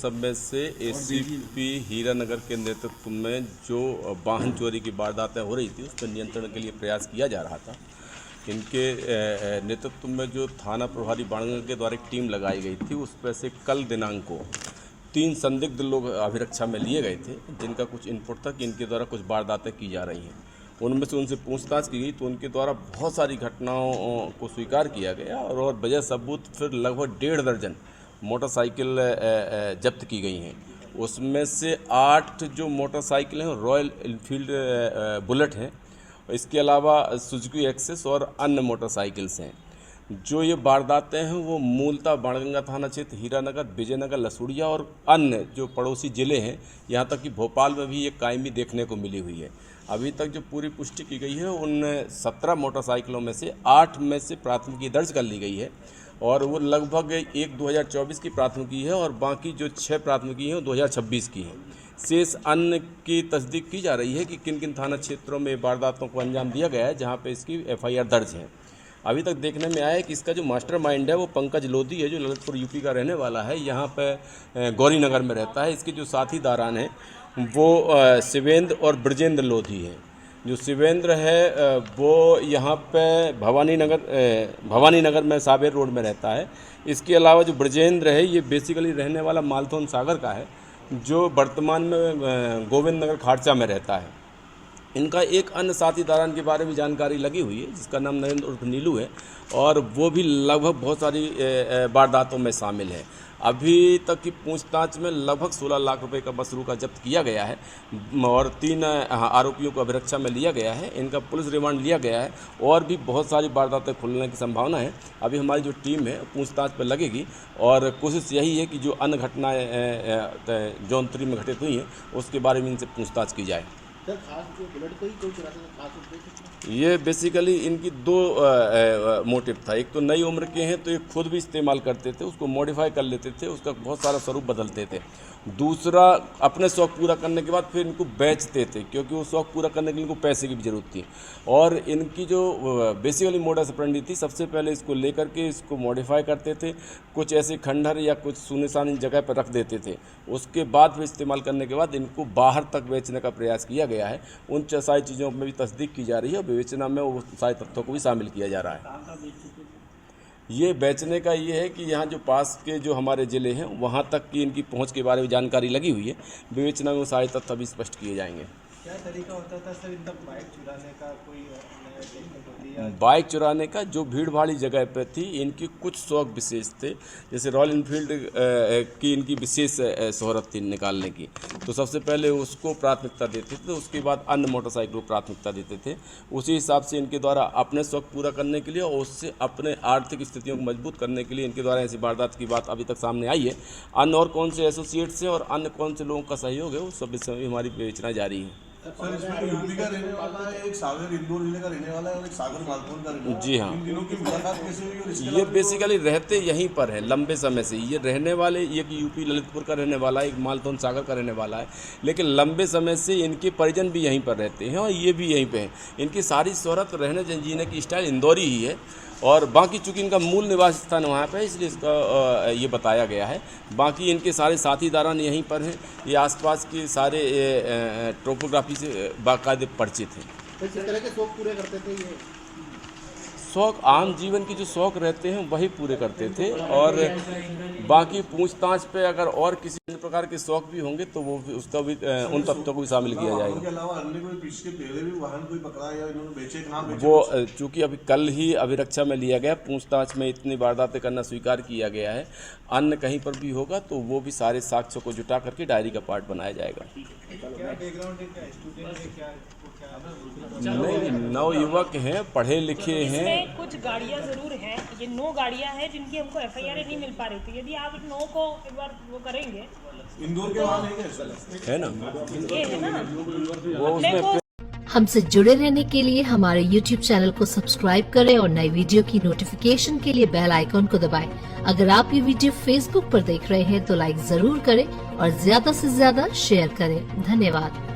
सब में से एसीपी हीरानगर के नेतृत्व में जो वाहन चोरी की वारदातें हो रही थी उस पर नियंत्रण के लिए प्रयास किया जा रहा था। इनके नेतृत्व में जो थाना प्रभारी बाणगंगा के द्वारा एक टीम लगाई गई थी, उस पर से कल दिनांक को 3 संदिग्ध लोग अभिरक्षा में लिए गए थे, जिनका कुछ इनपुट था कि इनके द्वारा कुछ वारदातें की जा रही हैं। उनमें से उनसे पूछताछ की गई तो उनके द्वारा बहुत सारी घटनाओं को स्वीकार किया गया और बजाय सबूत फिर लगभग 1.5 दर्जन मोटरसाइकिल जब्त की गई हैं। उसमें से 8 जो मोटरसाइकिल हैं रॉयल एनफील्ड बुलेट हैं, इसके अलावा सुजुकी एक्सेस और अन्य मोटरसाइकिल्स हैं। जो ये वारदातें हैं वो मूलतः बाणगंगा थाना क्षेत्र, हीरानगर, विजयनगर, लसूड़िया और अन्य जो पड़ोसी ज़िले हैं, यहाँ तक कि भोपाल में भी ये कायमी देखने को मिली हुई है। अभी तक जो पूरी पुष्टि की गई है उन 17 मोटरसाइकिलों में से 8 में से प्राथमिकी दर्ज कर ली गई है और वो लगभग 2024 की प्राथमिकी है और बाकी जो 6 प्राथमिकी हैं वो 2026 की हैं। शेष अन्य की तस्दीक की जा रही है कि किन किन थाना क्षेत्रों में वारदातों को अंजाम दिया गया है जहां पे इसकी FIR दर्ज है। अभी तक देखने में आया है कि इसका जो मास्टरमाइंड है वो पंकज लोधी है, जो ललितपुर यूपी का रहने वाला है, यहाँ पे गौरीनगर में रहता है। इसके जो साथी दारान हैं वो शिवेंद्र और ब्रजेंद्र लोधी हैं। जो शिवेंद्र है वो यहाँ पे भवानी नगर में साबेर रोड में रहता है। इसके अलावा जो ब्रजेंद्र है ये बेसिकली रहने वाला मालथौन सागर का है, जो वर्तमान में गोविंद नगर खाड़चा में रहता है। इनका एक अन्य साथी दारान के बारे में जानकारी लगी हुई है जिसका नाम नरेंद्र उर्फ नीलू है और वो भी लगभग बहुत सारी वारदातों में शामिल है। अभी तक की पूछताछ में लगभग 16 लाख रुपए का मसरूका जब्त किया गया है और 3 आरोपियों को अभिरक्षा में लिया गया है। इनका पुलिस रिमांड लिया गया है और भी बहुत सारी वारदातें खुलने की संभावना है। अभी हमारी जो टीम है पूछताछ पर लगेगी और कोशिश यही है कि जो अन्य घटनाएँ जौनपुरी में घटित हुई हैं उसके बारे में इनसे पूछताछ की जाए। सर, खास जो बुलेट को ही कोई चुराता था, खास उद्देश्य? ये बेसिकली इनकी 2 मोटिव था। एक तो नई उम्र के हैं तो ये खुद भी इस्तेमाल करते थे, उसको मॉडिफाई कर लेते थे, उसका बहुत सारा स्वरूप बदलते थे। दूसरा, अपने शौक़ पूरा करने के बाद फिर इनको बेचते थे क्योंकि वो शौक़ पूरा करने के लिए इनको पैसे की भी ज़रूरत थी। और इनकी जो बेसिकली मोडस ऑपरेंडी थी, सबसे पहले इसको लेकर के इसको मॉडिफाई करते थे, कुछ ऐसे खंडहर या कुछ सुनसान जगह पर रख देते थे। उसके बाद फिर इस्तेमाल करने के बाद इनको बाहर तक बेचने का प्रयास किया गया है। उन सारी चीज़ों में भी तस्दीक की जा रही है और विवेचना में वो सारे तथ्यों को भी शामिल किया जा रहा है। ये बेचने का ये है कि यहाँ जो पास के जो हमारे ज़िले हैं वहाँ तक की इनकी पहुँच के बारे में जानकारी लगी हुई है। विवेचना में वो सारे तथ्य अभी स्पष्ट किए जाएंगे। क्या तरीका होता था सर इनका बाइक चुराने का? कोई टेक्निक होती है? बाइक चुराने का जो भीड़ भाड़ी जगह पर थी, इनकी कुछ शौक विशेष थे। जैसे रॉयल एनफील्ड की इनकी विशेष शोहरत थी निकालने की, तो सबसे पहले उसको प्राथमिकता देते थे, उसके बाद अन्य मोटरसाइकिल को प्राथमिकता देते थे। उसी हिसाब से इनके द्वारा अपने शौक पूरा करने के लिए और उससे अपने आर्थिक स्थितियों को मजबूत करने के लिए इनके द्वारा ऐसी वारदात की बात अभी तक सामने आई है। अन्य और कौन से एसोसिएट्स हैं और अन्य कौन से लोगों का सहयोग है, उस सब विषय में हमारी विवेचना जारी है। सर, इसमें यूपी का रहने वाला है, एक सागर इंदौर जिले का रहने वाला है और एक सागर मालथौन का रहने वाला है। जी हाँ, इन दिनों की मुलाकात कैसे हुई और इसके ये बेसिकली रहते यहीं पर है लंबे समय से। ये रहने वाले, एक यूपी ललितपुर का रहने वाला है, एक मालथौन सागर का रहने वाला है, लेकिन लंबे समय से इनके परिजन भी यहीं पर रहते हैं और ये भी यहीं पे हैं। इनकी सारी शोहरत, रहने जीने की स्टाइल इंदौरी ही है और बाकी चूँकि इनका मूल निवास स्थान वहाँ पे, इसलिए इसका ये बताया गया है। बाकी इनके सारे साथीदारान यहीं पर हैं। ये आसपास के सारे टोपोग्राफी से बाकायदे परिचित हैं। तो किस तरह के शौक पूरे करते थे ये? शौक आम जीवन के जो शौक रहते हैं वही पूरे करते थे और बाकी पूछताछ पे अगर और किसी अन्य प्रकार के शौक भी होंगे तो वो भी उसका भी उन तथ्यों को भी शामिल किया जाएगा। के अलावा अन्य कोई पीछे पहले भी वाहन कोई पकड़ा या इन्होंने बेचे कि ना बेचे? वो चूँकि अभी कल ही अभिरक्षा में लिया गया, पूछताछ में इतनी वारदातें करना स्वीकार किया गया है। अन्य कहीं पर भी होगा तो वो भी सारे साक्ष्यों को जुटा करके डायरी का पार्ट बनाया जाएगा। नहीं, नवयुवक हैं, पढ़े लिखे हैं। कुछ गाड़ियाँ जरूर हैं, ये 9 गाड़ियाँ हैं जिनकी हमको FIR नहीं मिल पा रही थी। यदि आप 9 को एक बार वो करेंगे, इंदौर के वाहन है ना, ये है ना वो उसमें। हमसे जुड़े रहने के लिए हमारे YouTube चैनल को सब्सक्राइब करें और नई वीडियो की नोटिफिकेशन के लिए बेल आइकॉन को दबाएं। अगर आप ये वीडियो Facebook पर देख रहे हैं तो लाइक जरूर करें और ज्यादा से ज्यादा शेयर करें। धन्यवाद।